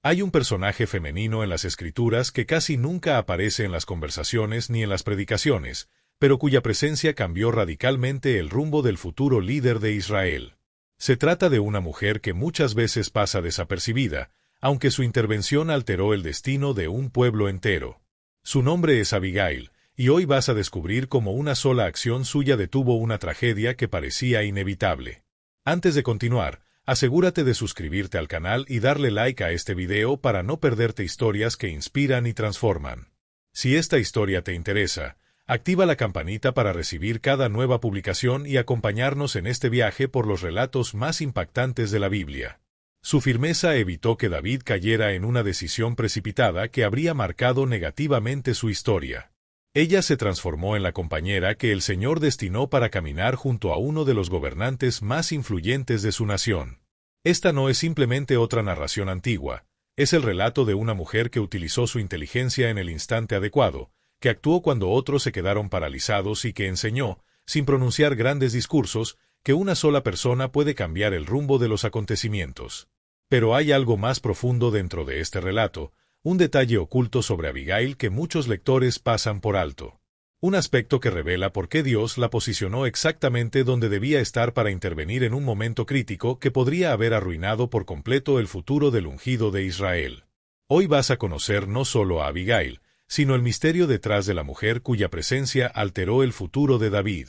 Hay un personaje femenino en las Escrituras que casi nunca aparece en las conversaciones ni en las predicaciones, pero cuya presencia cambió radicalmente el rumbo del futuro líder de Israel. Se trata de una mujer que muchas veces pasa desapercibida, aunque su intervención alteró el destino de un pueblo entero. Su nombre es Abigail, y hoy vas a descubrir cómo una sola acción suya detuvo una tragedia que parecía inevitable. Antes de continuar, asegúrate de suscribirte al canal y darle like a este video para no perderte historias que inspiran y transforman. Si esta historia te interesa, activa la campanita para recibir cada nueva publicación y acompañarnos en este viaje por los relatos más impactantes de la Biblia. Su firmeza evitó que David cayera en una decisión precipitada que habría marcado negativamente su historia. Ella se transformó en la compañera que el Señor destinó para caminar junto a uno de los gobernantes más influyentes de su nación. Esta no es simplemente otra narración antigua, es el relato de una mujer que utilizó su inteligencia en el instante adecuado, que actuó cuando otros se quedaron paralizados y que enseñó, sin pronunciar grandes discursos, que una sola persona puede cambiar el rumbo de los acontecimientos. Pero hay algo más profundo dentro de este relato, un detalle oculto sobre Abigail que muchos lectores pasan por alto. Un aspecto que revela por qué Dios la posicionó exactamente donde debía estar para intervenir en un momento crítico que podría haber arruinado por completo el futuro del ungido de Israel. Hoy vas a conocer no solo a Abigail, sino el misterio detrás de la mujer cuya presencia alteró el futuro de David.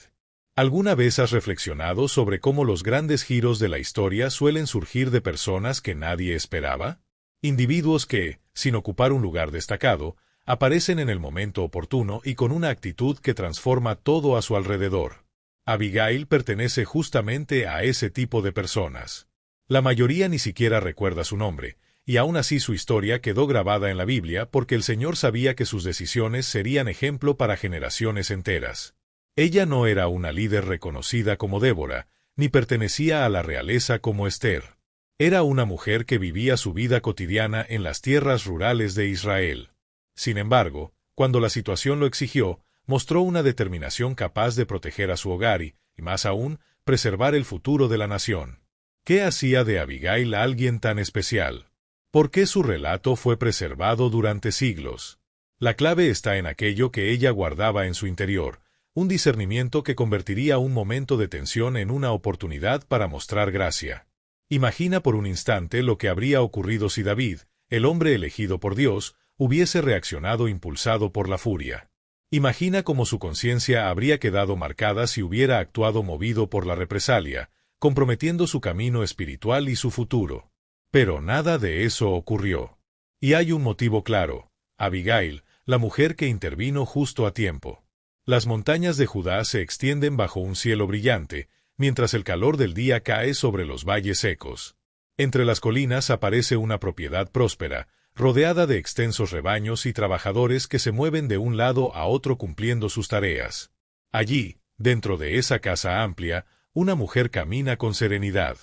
¿Alguna vez has reflexionado sobre cómo los grandes giros de la historia suelen surgir de personas que nadie esperaba? Individuos que, sin ocupar un lugar destacado, aparecen en el momento oportuno y con una actitud que transforma todo a su alrededor. Abigail pertenece justamente a ese tipo de personas. La mayoría ni siquiera recuerda su nombre, y aún así su historia quedó grabada en la Biblia porque el Señor sabía que sus decisiones serían ejemplo para generaciones enteras. Ella no era una líder reconocida como Débora, ni pertenecía a la realeza como Esther. Era una mujer que vivía su vida cotidiana en las tierras rurales de Israel. Sin embargo, cuando la situación lo exigió, mostró una determinación capaz de proteger a su hogar y, más aún, preservar el futuro de la nación. ¿Qué hacía de Abigail a alguien tan especial? ¿Por qué su relato fue preservado durante siglos? La clave está en aquello que ella guardaba en su interior, un discernimiento que convertiría un momento de tensión en una oportunidad para mostrar gracia. Imagina por un instante lo que habría ocurrido si David, el hombre elegido por Dios, hubiese reaccionado impulsado por la furia. Imagina cómo su conciencia habría quedado marcada si hubiera actuado movido por la represalia, comprometiendo su camino espiritual y su futuro. Pero nada de eso ocurrió. Y hay un motivo claro: Abigail, la mujer que intervino justo a tiempo. Las montañas de Judá se extienden bajo un cielo brillante, mientras el calor del día cae sobre los valles secos. Entre las colinas aparece una propiedad próspera, rodeada de extensos rebaños y trabajadores que se mueven de un lado a otro cumpliendo sus tareas. Allí, dentro de esa casa amplia, una mujer camina con serenidad.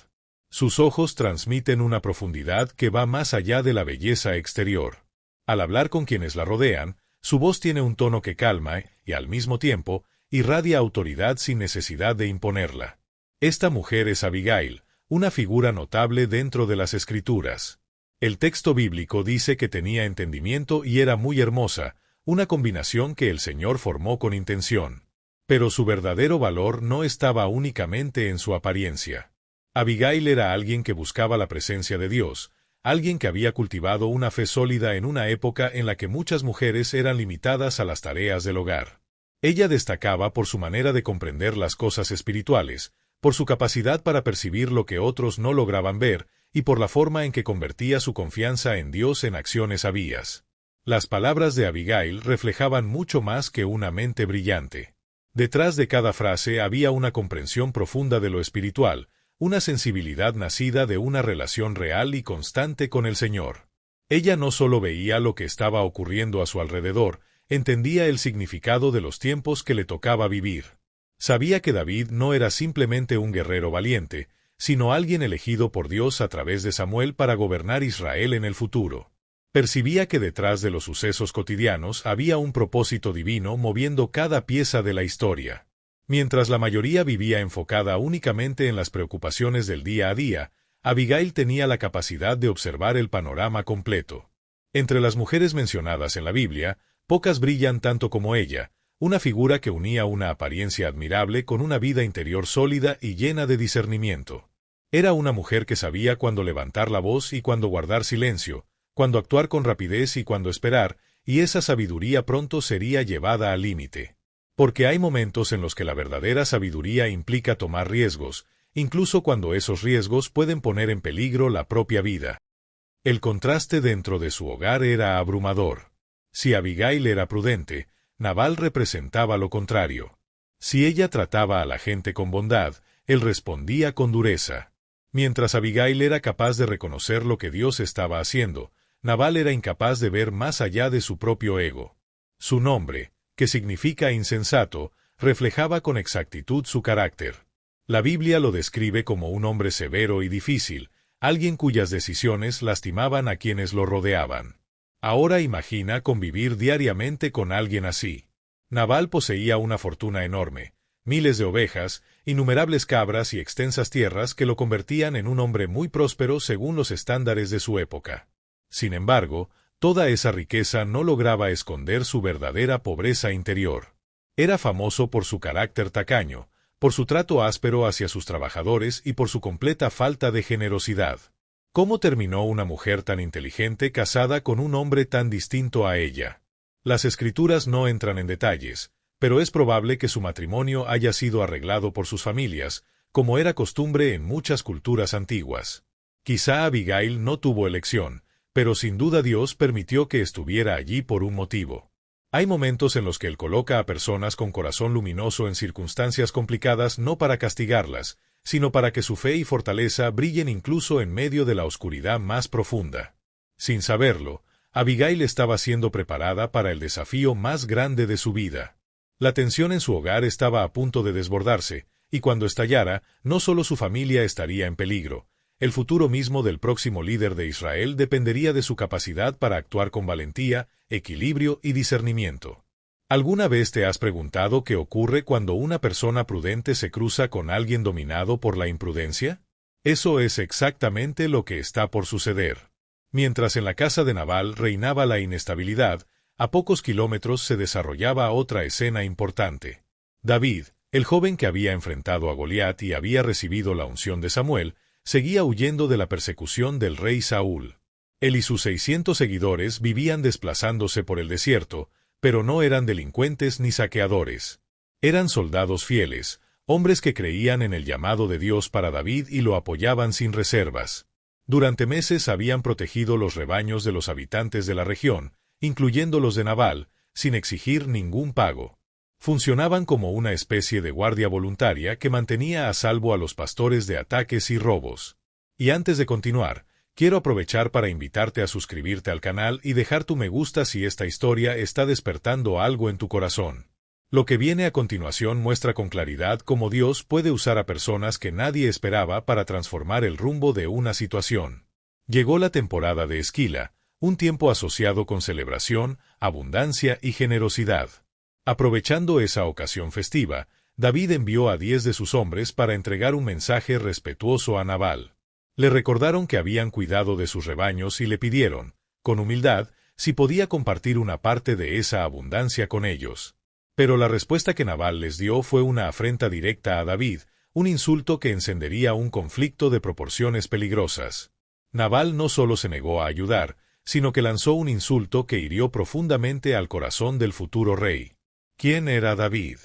Sus ojos transmiten una profundidad que va más allá de la belleza exterior. Al hablar con quienes la rodean, su voz tiene un tono que calma y, al mismo tiempo, irradia autoridad sin necesidad de imponerla. Esta mujer es Abigail, una figura notable dentro de las Escrituras. El texto bíblico dice que tenía entendimiento y era muy hermosa, una combinación que el Señor formó con intención. Pero su verdadero valor no estaba únicamente en su apariencia. Abigail era alguien que buscaba la presencia de Dios, alguien que había cultivado una fe sólida en una época en la que muchas mujeres eran limitadas a las tareas del hogar. Ella destacaba por su manera de comprender las cosas espirituales, por su capacidad para percibir lo que otros no lograban ver, y por la forma en que convertía su confianza en Dios en acciones sabias. Las palabras de Abigail reflejaban mucho más que una mente brillante. Detrás de cada frase había una comprensión profunda de lo espiritual, una sensibilidad nacida de una relación real y constante con el Señor. Ella no solo veía lo que estaba ocurriendo a su alrededor, entendía el significado de los tiempos que le tocaba vivir. Sabía que David no era simplemente un guerrero valiente, sino alguien elegido por Dios a través de Samuel para gobernar Israel en el futuro. Percibía que detrás de los sucesos cotidianos había un propósito divino moviendo cada pieza de la historia. Mientras la mayoría vivía enfocada únicamente en las preocupaciones del día a día, Abigail tenía la capacidad de observar el panorama completo. Entre las mujeres mencionadas en la Biblia, pocas brillan tanto como ella, una figura que unía una apariencia admirable con una vida interior sólida y llena de discernimiento. Era una mujer que sabía cuándo levantar la voz y cuándo guardar silencio, cuándo actuar con rapidez y cuándo esperar, y esa sabiduría pronto sería llevada al límite. Porque hay momentos en los que la verdadera sabiduría implica tomar riesgos, incluso cuando esos riesgos pueden poner en peligro la propia vida. El contraste dentro de su hogar era abrumador. Si Abigail era prudente, Nabal representaba lo contrario. Si ella trataba a la gente con bondad, él respondía con dureza. Mientras Abigail era capaz de reconocer lo que Dios estaba haciendo, Nabal era incapaz de ver más allá de su propio ego. Su nombre, que significa insensato, reflejaba con exactitud su carácter. La Biblia lo describe como un hombre severo y difícil, alguien cuyas decisiones lastimaban a quienes lo rodeaban. Ahora imagina convivir diariamente con alguien así. Nabal poseía una fortuna enorme, miles de ovejas, innumerables cabras y extensas tierras que lo convertían en un hombre muy próspero según los estándares de su época. Sin embargo, toda esa riqueza no lograba esconder su verdadera pobreza interior. Era famoso por su carácter tacaño, por su trato áspero hacia sus trabajadores y por su completa falta de generosidad. ¿Cómo terminó una mujer tan inteligente casada con un hombre tan distinto a ella? Las escrituras no entran en detalles, pero es probable que su matrimonio haya sido arreglado por sus familias, como era costumbre en muchas culturas antiguas. Quizá Abigail no tuvo elección, pero sin duda Dios permitió que estuviera allí por un motivo. Hay momentos en los que Él coloca a personas con corazón luminoso en circunstancias complicadas no para castigarlas, sino para que su fe y fortaleza brillen incluso en medio de la oscuridad más profunda. Sin saberlo, Abigail estaba siendo preparada para el desafío más grande de su vida. La tensión en su hogar estaba a punto de desbordarse, y cuando estallara, no solo su familia estaría en peligro. El futuro mismo del próximo líder de Israel dependería de su capacidad para actuar con valentía, equilibrio y discernimiento. ¿Alguna vez te has preguntado qué ocurre cuando una persona prudente se cruza con alguien dominado por la imprudencia? Eso es exactamente lo que está por suceder. Mientras en la casa de Nabal reinaba la inestabilidad, a pocos kilómetros se desarrollaba otra escena importante. David, el joven que había enfrentado a Goliat y había recibido la unción de Samuel, seguía huyendo de la persecución del rey Saúl. Él y sus 600 seguidores vivían desplazándose por el desierto, pero no eran delincuentes ni saqueadores. Eran soldados fieles, hombres que creían en el llamado de Dios para David y lo apoyaban sin reservas. Durante meses habían protegido los rebaños de los habitantes de la región, incluyendo los de Nabal, sin exigir ningún pago. Funcionaban como una especie de guardia voluntaria que mantenía a salvo a los pastores de ataques y robos. Y antes de continuar, quiero aprovechar para invitarte a suscribirte al canal y dejar tu me gusta si esta historia está despertando algo en tu corazón. Lo que viene a continuación muestra con claridad cómo Dios puede usar a personas que nadie esperaba para transformar el rumbo de una situación. Llegó la temporada de Esquila, un tiempo asociado con celebración, abundancia y generosidad. Aprovechando esa ocasión festiva, David envió a 10 de sus hombres para entregar un mensaje respetuoso a Nabal. Le recordaron que habían cuidado de sus rebaños y le pidieron, con humildad, si podía compartir una parte de esa abundancia con ellos. Pero la respuesta que Nabal les dio fue una afrenta directa a David, un insulto que encendería un conflicto de proporciones peligrosas. Nabal no solo se negó a ayudar, sino que lanzó un insulto que hirió profundamente al corazón del futuro rey. ¿Quién era David?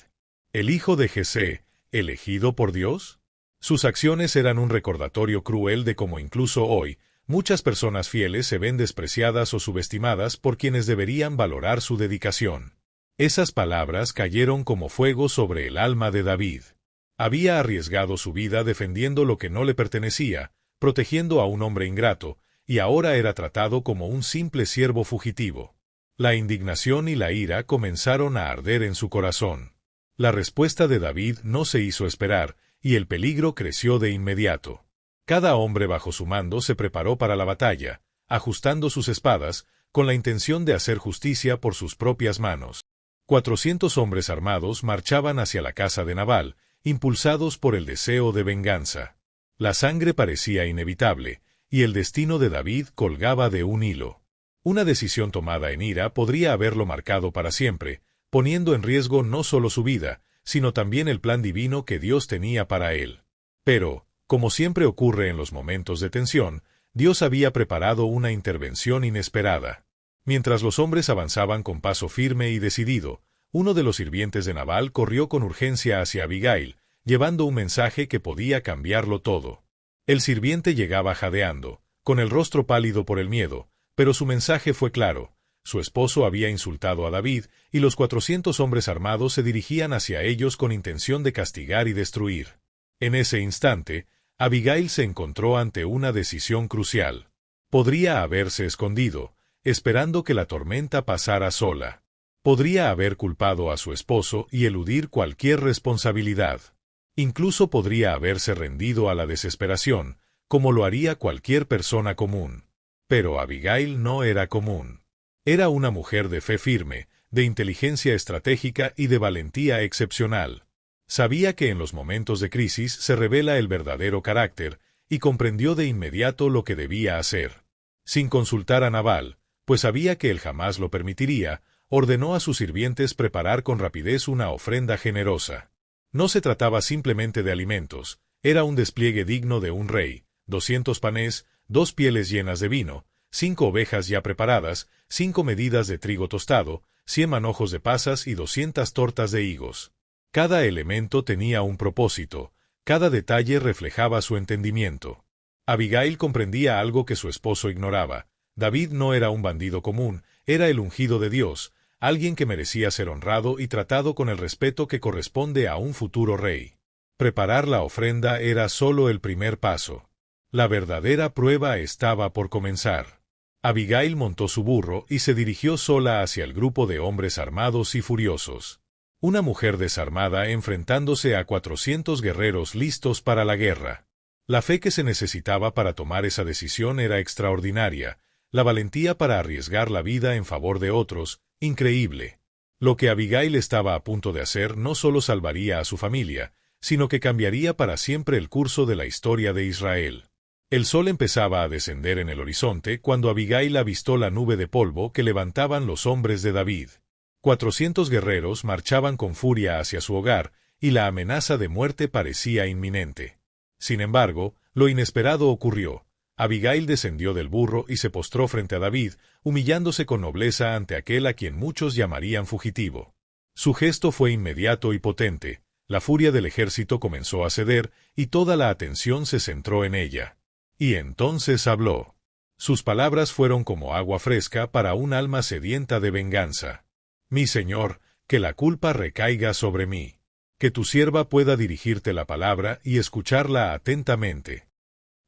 ¿El hijo de Jesé, elegido por Dios? Sus acciones eran un recordatorio cruel de cómo incluso hoy, muchas personas fieles se ven despreciadas o subestimadas por quienes deberían valorar su dedicación. Esas palabras cayeron como fuego sobre el alma de David. Había arriesgado su vida defendiendo lo que no le pertenecía, protegiendo a un hombre ingrato, y ahora era tratado como un simple siervo fugitivo. La indignación y la ira comenzaron a arder en su corazón. La respuesta de David no se hizo esperar, y el peligro creció de inmediato. Cada hombre bajo su mando se preparó para la batalla, ajustando sus espadas, con la intención de hacer justicia por sus propias manos. 400 hombres armados marchaban hacia la casa de Nabal, impulsados por el deseo de venganza. La sangre parecía inevitable, y el destino de David colgaba de un hilo. Una decisión tomada en ira podría haberlo marcado para siempre, poniendo en riesgo no solo su vida, sino también el plan divino que Dios tenía para él. Pero, como siempre ocurre en los momentos de tensión, Dios había preparado una intervención inesperada. Mientras los hombres avanzaban con paso firme y decidido, uno de los sirvientes de Nabal corrió con urgencia hacia Abigail, llevando un mensaje que podía cambiarlo todo. El sirviente llegaba jadeando, con el rostro pálido por el miedo, pero su mensaje fue claro. Su esposo había insultado a David, y los 400 hombres armados se dirigían hacia ellos con intención de castigar y destruir. En ese instante, Abigail se encontró ante una decisión crucial. Podría haberse escondido, esperando que la tormenta pasara sola. Podría haber culpado a su esposo y eludir cualquier responsabilidad. Incluso podría haberse rendido a la desesperación, como lo haría cualquier persona común. Pero Abigail no era común. Era una mujer de fe firme, de inteligencia estratégica y de valentía excepcional. Sabía que en los momentos de crisis se revela el verdadero carácter, y comprendió de inmediato lo que debía hacer. Sin consultar a Nabal, pues sabía que él jamás lo permitiría, ordenó a sus sirvientes preparar con rapidez una ofrenda generosa. No se trataba simplemente de alimentos, era un despliegue digno de un rey: 200 panes, 2 pieles llenas de vino, 5 ovejas ya preparadas, 5 medidas de trigo tostado, 100 manojos de pasas y 200 tortas de higos. Cada elemento tenía un propósito, cada detalle reflejaba su entendimiento. Abigail comprendía algo que su esposo ignoraba: David no era un bandido común, era el ungido de Dios, alguien que merecía ser honrado y tratado con el respeto que corresponde a un futuro rey. Preparar la ofrenda era solo el primer paso. La verdadera prueba estaba por comenzar. Abigail montó su burro y se dirigió sola hacia el grupo de hombres armados y furiosos. Una mujer desarmada enfrentándose a 400 guerreros listos para la guerra. La fe que se necesitaba para tomar esa decisión era extraordinaria, la valentía para arriesgar la vida en favor de otros, increíble. Lo que Abigail estaba a punto de hacer no solo salvaría a su familia, sino que cambiaría para siempre el curso de la historia de Israel. El sol empezaba a descender en el horizonte cuando Abigail avistó la nube de polvo que levantaban los hombres de David. 400 guerreros marchaban con furia hacia su hogar, y la amenaza de muerte parecía inminente. Sin embargo, lo inesperado ocurrió. Abigail descendió del burro y se postró frente a David, humillándose con nobleza ante aquel a quien muchos llamarían fugitivo. Su gesto fue inmediato y potente. La furia del ejército comenzó a ceder, y toda la atención se centró en ella. Y entonces habló. Sus palabras fueron como agua fresca para un alma sedienta de venganza. Mi señor, que la culpa recaiga sobre mí. Que tu sierva pueda dirigirte la palabra y escucharla atentamente.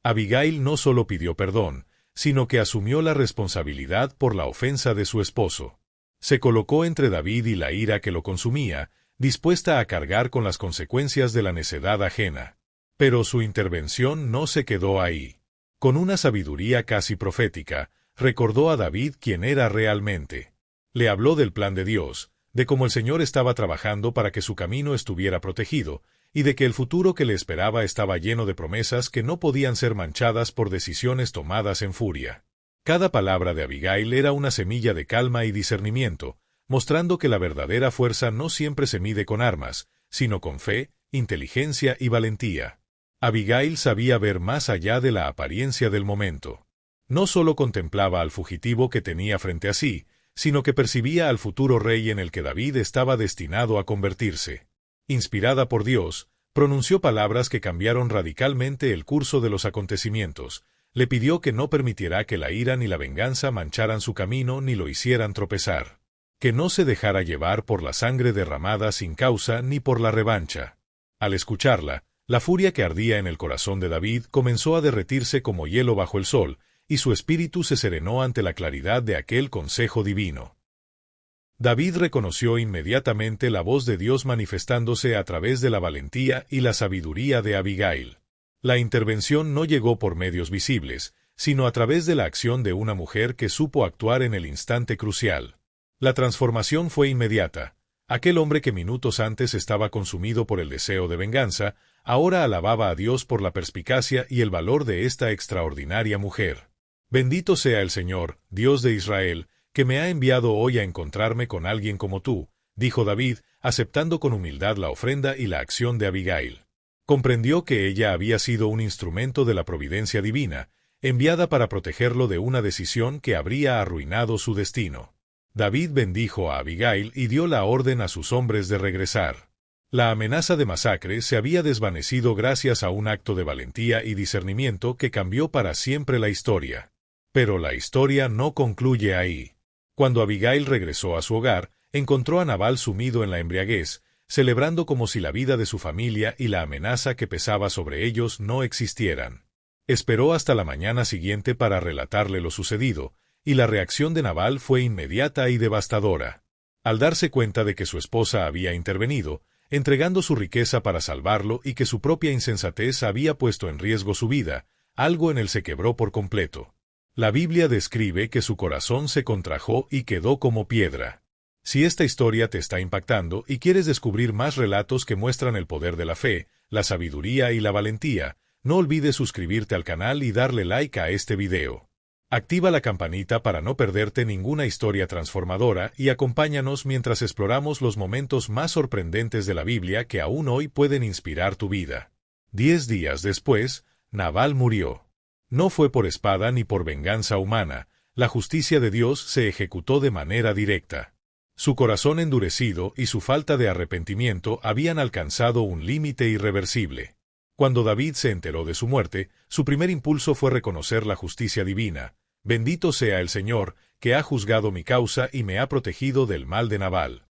Abigail no solo pidió perdón, sino que asumió la responsabilidad por la ofensa de su esposo. Se colocó entre David y la ira que lo consumía, dispuesta a cargar con las consecuencias de la necedad ajena. Pero su intervención no se quedó ahí. Con una sabiduría casi profética, recordó a David quién era realmente. Le habló del plan de Dios, de cómo el Señor estaba trabajando para que su camino estuviera protegido, y de que el futuro que le esperaba estaba lleno de promesas que no podían ser manchadas por decisiones tomadas en furia. Cada palabra de Abigail era una semilla de calma y discernimiento, mostrando que la verdadera fuerza no siempre se mide con armas, sino con fe, inteligencia y valentía. Abigail sabía ver más allá de la apariencia del momento. No solo contemplaba al fugitivo que tenía frente a sí, sino que percibía al futuro rey en el que David estaba destinado a convertirse. Inspirada por Dios, pronunció palabras que cambiaron radicalmente el curso de los acontecimientos. Le pidió que no permitiera que la ira ni la venganza mancharan su camino ni lo hicieran tropezar. Que no se dejara llevar por la sangre derramada sin causa ni por la revancha. Al escucharla, la furia que ardía en el corazón de David comenzó a derretirse como hielo bajo el sol, y su espíritu se serenó ante la claridad de aquel consejo divino. David reconoció inmediatamente la voz de Dios manifestándose a través de la valentía y la sabiduría de Abigail. La intervención no llegó por medios visibles, sino a través de la acción de una mujer que supo actuar en el instante crucial. La transformación fue inmediata. Aquel hombre que minutos antes estaba consumido por el deseo de venganza, ahora alababa a Dios por la perspicacia y el valor de esta extraordinaria mujer. Bendito sea el Señor, Dios de Israel, que me ha enviado hoy a encontrarme con alguien como tú, dijo David, aceptando con humildad la ofrenda y la acción de Abigail. Comprendió que ella había sido un instrumento de la providencia divina, enviada para protegerlo de una decisión que habría arruinado su destino. David bendijo a Abigail y dio la orden a sus hombres de regresar. La amenaza de masacre se había desvanecido gracias a un acto de valentía y discernimiento que cambió para siempre la historia. Pero la historia no concluye ahí. Cuando Abigail regresó a su hogar, encontró a Nabal sumido en la embriaguez, celebrando como si la vida de su familia y la amenaza que pesaba sobre ellos no existieran. Esperó hasta la mañana siguiente para relatarle lo sucedido, y la reacción de Nabal fue inmediata y devastadora. Al darse cuenta de que su esposa había intervenido, entregando su riqueza para salvarlo y que su propia insensatez había puesto en riesgo su vida, algo en él se quebró por completo. La Biblia describe que su corazón se contrajo y quedó como piedra. Si esta historia te está impactando y quieres descubrir más relatos que muestran el poder de la fe, la sabiduría y la valentía, no olvides suscribirte al canal y darle like a este video. Activa la campanita para no perderte ninguna historia transformadora y acompáñanos mientras exploramos los momentos más sorprendentes de la Biblia que aún hoy pueden inspirar tu vida. 10 días después, Nabal murió. No fue por espada ni por venganza humana, la justicia de Dios se ejecutó de manera directa. Su corazón endurecido y su falta de arrepentimiento habían alcanzado un límite irreversible. Cuando David se enteró de su muerte, su primer impulso fue reconocer la justicia divina. Bendito sea el Señor, que ha juzgado mi causa y me ha protegido del mal de Nabal.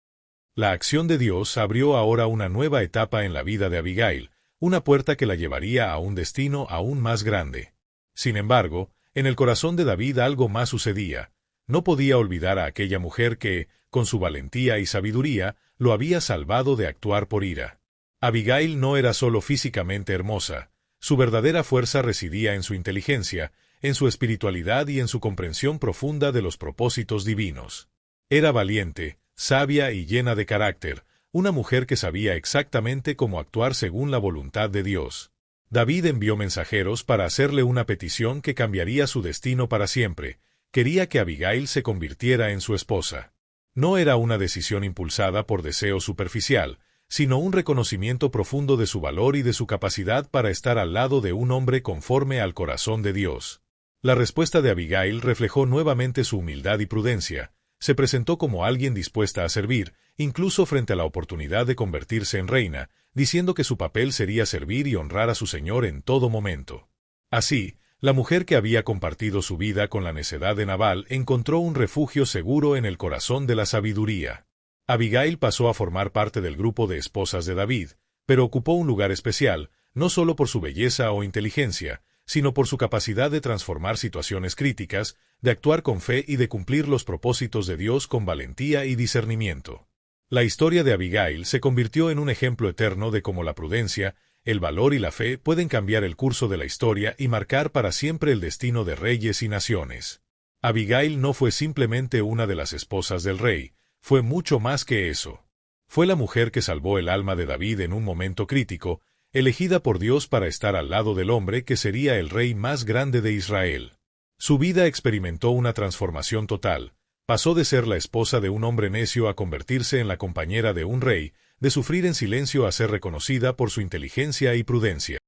La acción de Dios abrió ahora una nueva etapa en la vida de Abigail, una puerta que la llevaría a un destino aún más grande. Sin embargo, en el corazón de David algo más sucedía. No podía olvidar a aquella mujer que, con su valentía y sabiduría, lo había salvado de actuar por ira. Abigail no era solo físicamente hermosa, su verdadera fuerza residía en su inteligencia, en su espiritualidad y en su comprensión profunda de los propósitos divinos. Era valiente, sabia y llena de carácter, una mujer que sabía exactamente cómo actuar según la voluntad de Dios. David envió mensajeros para hacerle una petición que cambiaría su destino para siempre. Quería que Abigail se convirtiera en su esposa. No era una decisión impulsada por deseo superficial, sino un reconocimiento profundo de su valor y de su capacidad para estar al lado de un hombre conforme al corazón de Dios. La respuesta de Abigail reflejó nuevamente su humildad y prudencia. Se presentó como alguien dispuesta a servir, incluso frente a la oportunidad de convertirse en reina, diciendo que su papel sería servir y honrar a su señor en todo momento. Así, la mujer que había compartido su vida con la necedad de Nabal encontró un refugio seguro en el corazón de la sabiduría. Abigail pasó a formar parte del grupo de esposas de David, pero ocupó un lugar especial, no solo por su belleza o inteligencia, sino por su capacidad de transformar situaciones críticas, de actuar con fe y de cumplir los propósitos de Dios con valentía y discernimiento. La historia de Abigail se convirtió en un ejemplo eterno de cómo la prudencia, el valor y la fe pueden cambiar el curso de la historia y marcar para siempre el destino de reyes y naciones. Abigail no fue simplemente una de las esposas del rey, fue mucho más que eso. Fue la mujer que salvó el alma de David en un momento crítico, elegida por Dios para estar al lado del hombre que sería el rey más grande de Israel. Su vida experimentó una transformación total. Pasó de ser la esposa de un hombre necio a convertirse en la compañera de un rey, de sufrir en silencio a ser reconocida por su inteligencia y prudencia.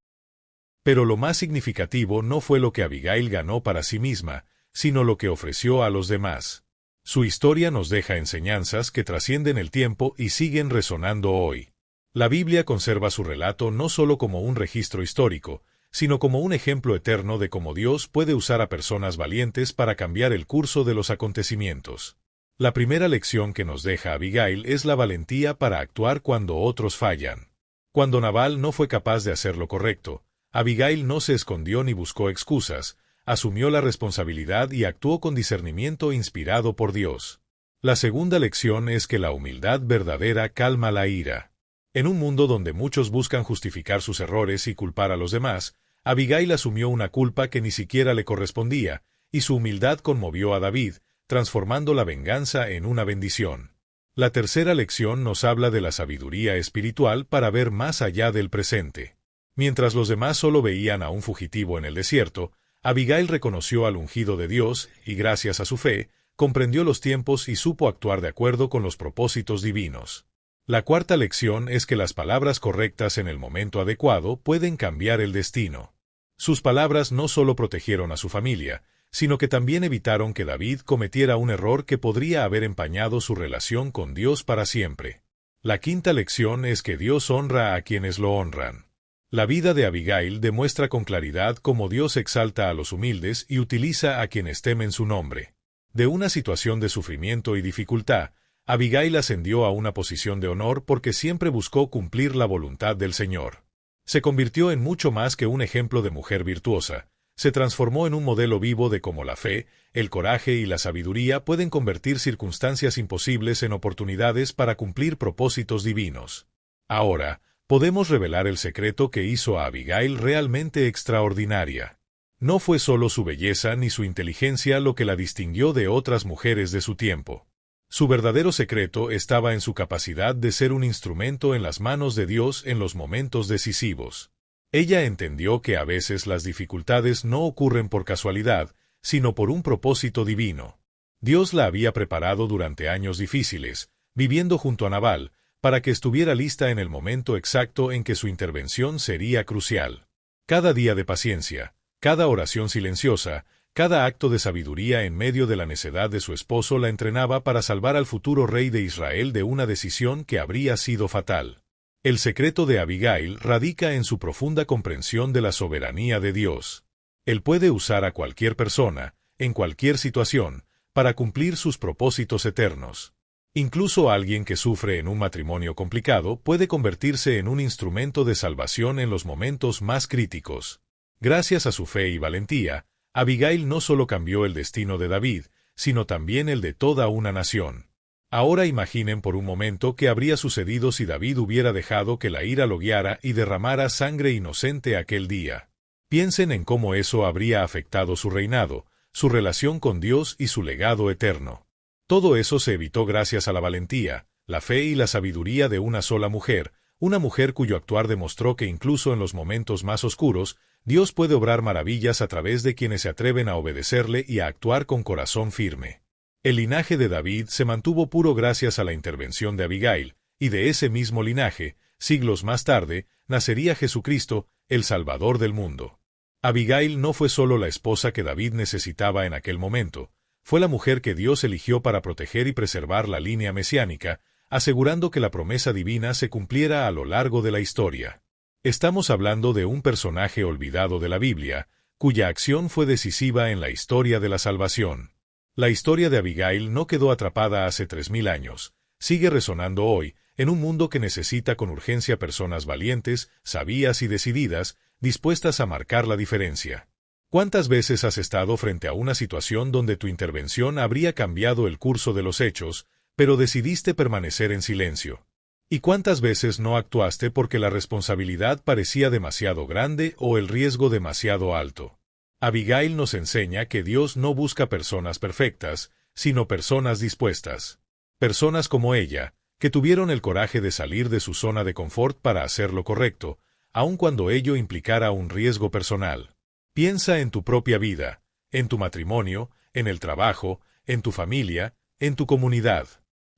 Pero lo más significativo no fue lo que Abigail ganó para sí misma, sino lo que ofreció a los demás. Su historia nos deja enseñanzas que trascienden el tiempo y siguen resonando hoy. La Biblia conserva su relato no solo como un registro histórico, sino como un ejemplo eterno de cómo Dios puede usar a personas valientes para cambiar el curso de los acontecimientos. La primera lección que nos deja Abigail es la valentía para actuar cuando otros fallan. Cuando Nabal no fue capaz de hacer lo correcto, Abigail no se escondió ni buscó excusas, asumió la responsabilidad y actuó con discernimiento inspirado por Dios. La segunda lección es que la humildad verdadera calma la ira. En un mundo donde muchos buscan justificar sus errores y culpar a los demás, Abigail asumió una culpa que ni siquiera le correspondía, y su humildad conmovió a David, transformando la venganza en una bendición. La tercera lección nos habla de la sabiduría espiritual para ver más allá del presente. Mientras los demás solo veían a un fugitivo en el desierto, Abigail reconoció al ungido de Dios y, gracias a su fe, comprendió los tiempos y supo actuar de acuerdo con los propósitos divinos. La cuarta lección es que las palabras correctas en el momento adecuado pueden cambiar el destino. Sus palabras no solo protegieron a su familia, sino que también evitaron que David cometiera un error que podría haber empañado su relación con Dios para siempre. La quinta lección es que Dios honra a quienes lo honran. La vida de Abigail demuestra con claridad cómo Dios exalta a los humildes y utiliza a quienes temen su nombre. De una situación de sufrimiento y dificultad, Abigail ascendió a una posición de honor porque siempre buscó cumplir la voluntad del Señor. Se convirtió en mucho más que un ejemplo de mujer virtuosa. Se transformó en un modelo vivo de cómo la fe, el coraje y la sabiduría pueden convertir circunstancias imposibles en oportunidades para cumplir propósitos divinos. Ahora, podemos revelar el secreto que hizo a Abigail realmente extraordinaria. No fue solo su belleza ni su inteligencia lo que la distinguió de otras mujeres de su tiempo. Su verdadero secreto estaba en su capacidad de ser un instrumento en las manos de Dios en los momentos decisivos. Ella entendió que a veces las dificultades no ocurren por casualidad, sino por un propósito divino. Dios la había preparado durante años difíciles, viviendo junto a Nabal, para que estuviera lista en el momento exacto en que su intervención sería crucial. Cada día de paciencia, cada oración silenciosa, cada acto de sabiduría en medio de la necedad de su esposo la entrenaba para salvar al futuro rey de Israel de una decisión que habría sido fatal. El secreto de Abigail radica en su profunda comprensión de la soberanía de Dios. Él puede usar a cualquier persona, en cualquier situación, para cumplir sus propósitos eternos. Incluso alguien que sufre en un matrimonio complicado puede convertirse en un instrumento de salvación en los momentos más críticos. Gracias a su fe y valentía, Abigail no solo cambió el destino de David, sino también el de toda una nación. Ahora imaginen por un momento qué habría sucedido si David hubiera dejado que la ira lo guiara y derramara sangre inocente aquel día. Piensen en cómo eso habría afectado su reinado, su relación con Dios y su legado eterno. Todo eso se evitó gracias a la valentía, la fe y la sabiduría de una sola mujer, una mujer cuyo actuar demostró que incluso en los momentos más oscuros, Dios puede obrar maravillas a través de quienes se atreven a obedecerle y a actuar con corazón firme. El linaje de David se mantuvo puro gracias a la intervención de Abigail, y de ese mismo linaje, siglos más tarde, nacería Jesucristo, el Salvador del mundo. Abigail no fue solo la esposa que David necesitaba en aquel momento, fue la mujer que Dios eligió para proteger y preservar la línea mesiánica, asegurando que la promesa divina se cumpliera a lo largo de la historia. Estamos hablando de un personaje olvidado de la Biblia, cuya acción fue decisiva en la historia de la salvación. La historia de Abigail no quedó atrapada hace 3000 años, sigue resonando hoy, en un mundo que necesita con urgencia personas valientes, sabias y decididas, dispuestas a marcar la diferencia. ¿Cuántas veces has estado frente a una situación donde tu intervención habría cambiado el curso de los hechos, pero decidiste permanecer en silencio? ¿Y cuántas veces no actuaste porque la responsabilidad parecía demasiado grande o el riesgo demasiado alto? Abigail nos enseña que Dios no busca personas perfectas, sino personas dispuestas. Personas como ella, que tuvieron el coraje de salir de su zona de confort para hacer lo correcto, aun cuando ello implicara un riesgo personal. Piensa en tu propia vida, en tu matrimonio, en el trabajo, en tu familia, en tu comunidad.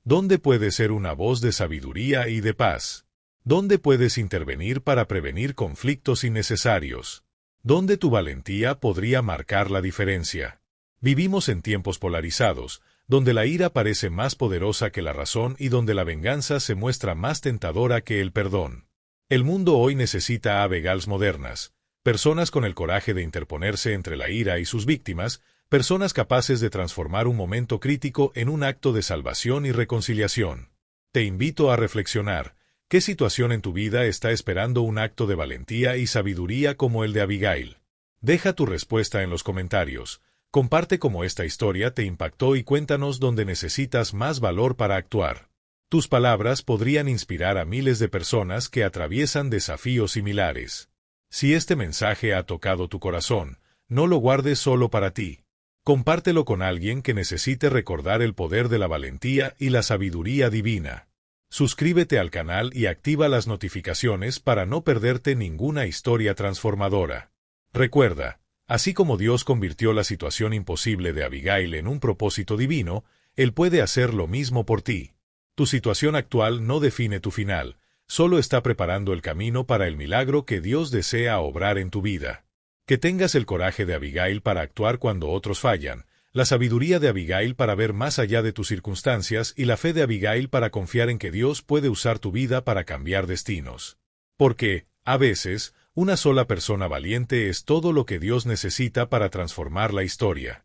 ¿Dónde puedes ser una voz de sabiduría y de paz? ¿Dónde puedes intervenir para prevenir conflictos innecesarios? ¿Dónde tu valentía podría marcar la diferencia? Vivimos en tiempos polarizados, donde la ira parece más poderosa que la razón y donde la venganza se muestra más tentadora que el perdón. El mundo hoy necesita a Abigails modernas, personas con el coraje de interponerse entre la ira y sus víctimas, personas capaces de transformar un momento crítico en un acto de salvación y reconciliación. Te invito a reflexionar, ¿qué situación en tu vida está esperando un acto de valentía y sabiduría como el de Abigail? Deja tu respuesta en los comentarios, comparte cómo esta historia te impactó y cuéntanos dónde necesitas más valor para actuar. Tus palabras podrían inspirar a miles de personas que atraviesan desafíos similares. Si este mensaje ha tocado tu corazón, no lo guardes solo para ti. Compártelo con alguien que necesite recordar el poder de la valentía y la sabiduría divina. Suscríbete al canal y activa las notificaciones para no perderte ninguna historia transformadora. Recuerda, así como Dios convirtió la situación imposible de Abigail en un propósito divino, Él puede hacer lo mismo por ti. Tu situación actual no define tu final, solo está preparando el camino para el milagro que Dios desea obrar en tu vida. Que tengas el coraje de Abigail para actuar cuando otros fallan, la sabiduría de Abigail para ver más allá de tus circunstancias y la fe de Abigail para confiar en que Dios puede usar tu vida para cambiar destinos. Porque, a veces, una sola persona valiente es todo lo que Dios necesita para transformar la historia.